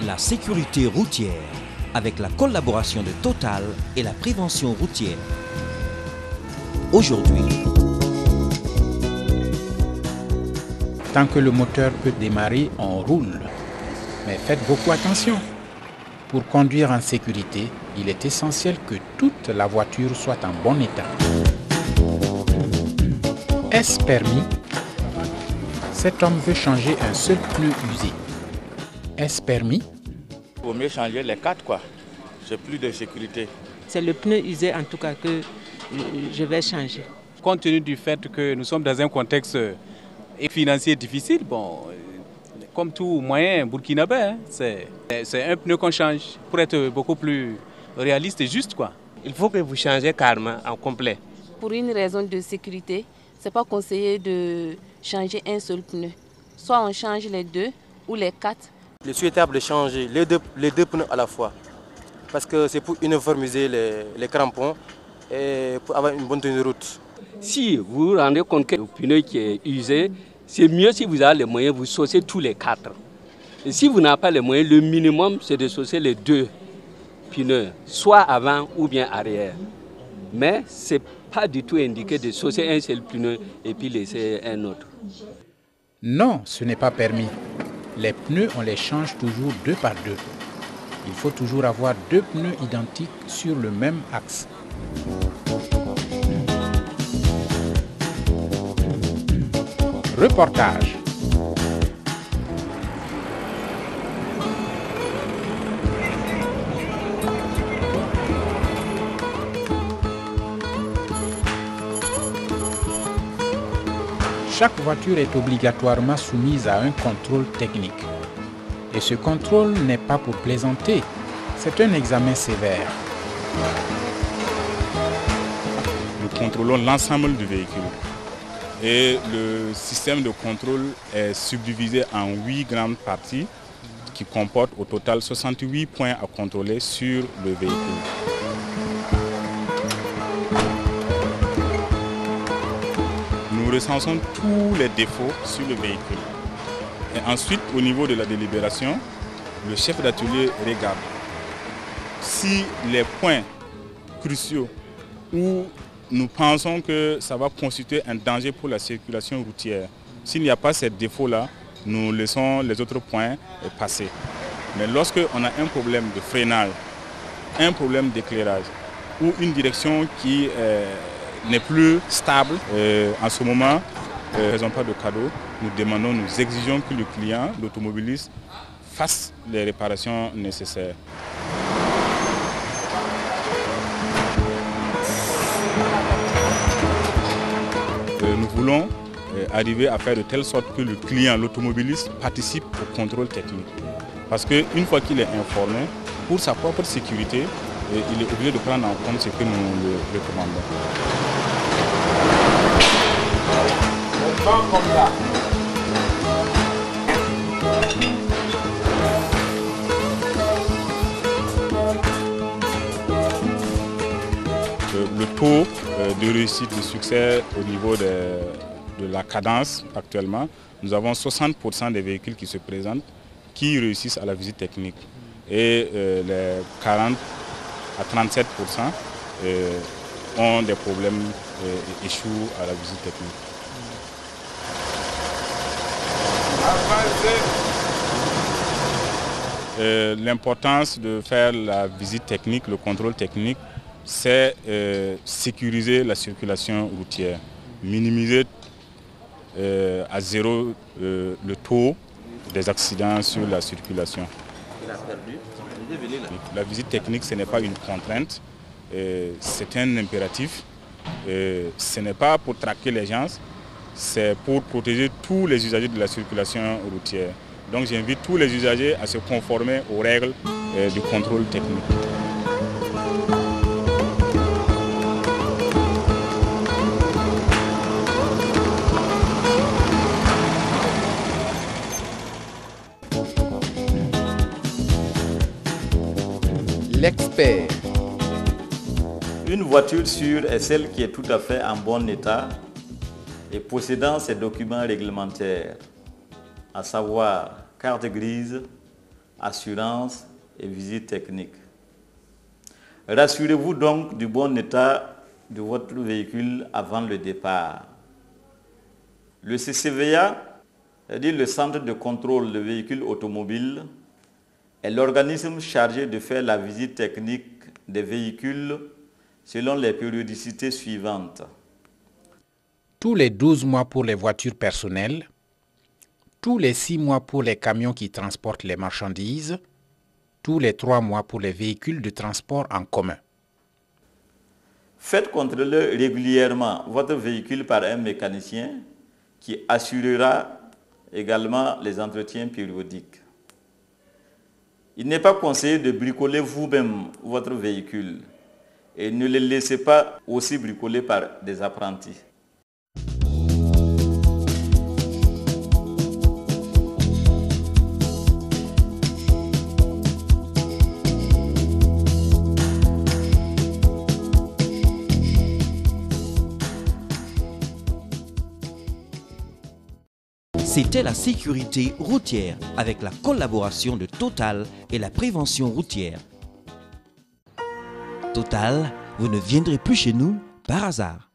La sécurité routière avec la collaboration de Total et la prévention routière. Aujourd'hui, tant que le moteur peut démarrer, on roule. Mais faites beaucoup attention. Pour conduire en sécurité, il est essentiel que toute la voiture soit en bon état. Est-ce permis? Cet homme veut changer un seul pneu usé. Est-ce permis? Il vaut mieux changer les 4 quoi. C'est plus de sécurité. C'est le pneu usé en tout cas que je vais changer. Compte tenu du fait que nous sommes dans un contexte financier difficile, comme tout moyen burkinabé, hein, c'est un pneu qu'on change pour être beaucoup plus réaliste et juste, quoi. Il faut que vous changez carrément en complet. Pour une raison de sécurité, ce n'est pas conseillé de changer un seul pneu. Soit on change les 2 ou les 4. Il est souhaitable de changer les deux pneus à la fois. Parce que c'est pour uniformiser les crampons et pour avoir une bonne tenue de route. Si vous vous rendez compte que le pneu qui est usé, c'est mieux si vous avez les moyens, vous saucez tous les 4. Et si vous n'avez pas les moyens, le minimum c'est de saucer les 2 pneus, soit avant ou bien arrière. Mais ce n'est pas du tout indiqué de saucer un seul pneu et puis laisser un autre. Non, ce n'est pas permis. Les pneus, on les change toujours 2 par 2. Il faut toujours avoir 2 pneus identiques sur le même axe. Reportage. Chaque voiture est obligatoirement soumise à un contrôle technique. Et ce contrôle n'est pas pour plaisanter, c'est un examen sévère. Nous contrôlons l'ensemble du véhicule. Et le système de contrôle est subdivisé en 8 grandes parties qui comportent au total 68 points à contrôler sur le véhicule. Nous recensons tous les défauts sur le véhicule. Et ensuite, au niveau de la délibération, le chef d'atelier regarde si les points cruciaux où nous pensons que ça va constituer un danger pour la circulation routière. S'il n'y a pas ces défauts-là, nous laissons les autres points passer. Mais lorsque on a un problème de freinage, un problème d'éclairage ou une direction qui n'est plus stable, en ce moment, nous ne faisons pas de cadeau. Nous demandons, nous exigeons que le client, l'automobiliste, fasse les réparations nécessaires. Nous voulons arriver à faire de telle sorte que le client, l'automobiliste, participe au contrôle technique. Parce qu'une fois qu'il est informé, pour sa propre sécurité, il est obligé de prendre en compte ce que nous le recommandons. Le taux de réussite, de succès au niveau de la cadence actuellement, nous avons 60% des véhicules qui se présentent qui réussissent à la visite technique. Et les 40 à 37% ont des problèmes et échouent à la visite technique. L'importance de faire la visite technique, le contrôle technique, c'est sécuriser la circulation routière, minimiser à zéro le taux des accidents sur la circulation. La visite technique, ce n'est pas une contrainte, c'est un impératif. Ce n'est pas pour traquer les gens, c'est pour protéger tous les usagers de la circulation routière. Donc j'invite tous les usagers à se conformer aux règles du contrôle technique. L'expert. Une voiture sûre est celle qui est tout à fait en bon état et possédant ses documents réglementaires, à savoir carte grise, assurance et visite technique. Rassurez-vous donc du bon état de votre véhicule avant le départ. Le CCVA, c'est-à-dire le Centre de contrôle de véhicules automobiles, est l'organisme chargé de faire la visite technique des véhicules selon les périodicités suivantes. Tous les 12 mois pour les voitures personnelles, tous les 6 mois pour les camions qui transportent les marchandises, tous les 3 mois pour les véhicules de transport en commun. Faites contrôler régulièrement votre véhicule par un mécanicien qui assurera également les entretiens périodiques. Il n'est pas conseillé de bricoler vous-même votre véhicule et ne le laissez pas aussi bricoler par des apprentis. C'était la sécurité routière avec la collaboration de Total et la prévention routière. Total, vous ne viendrez plus chez nous par hasard.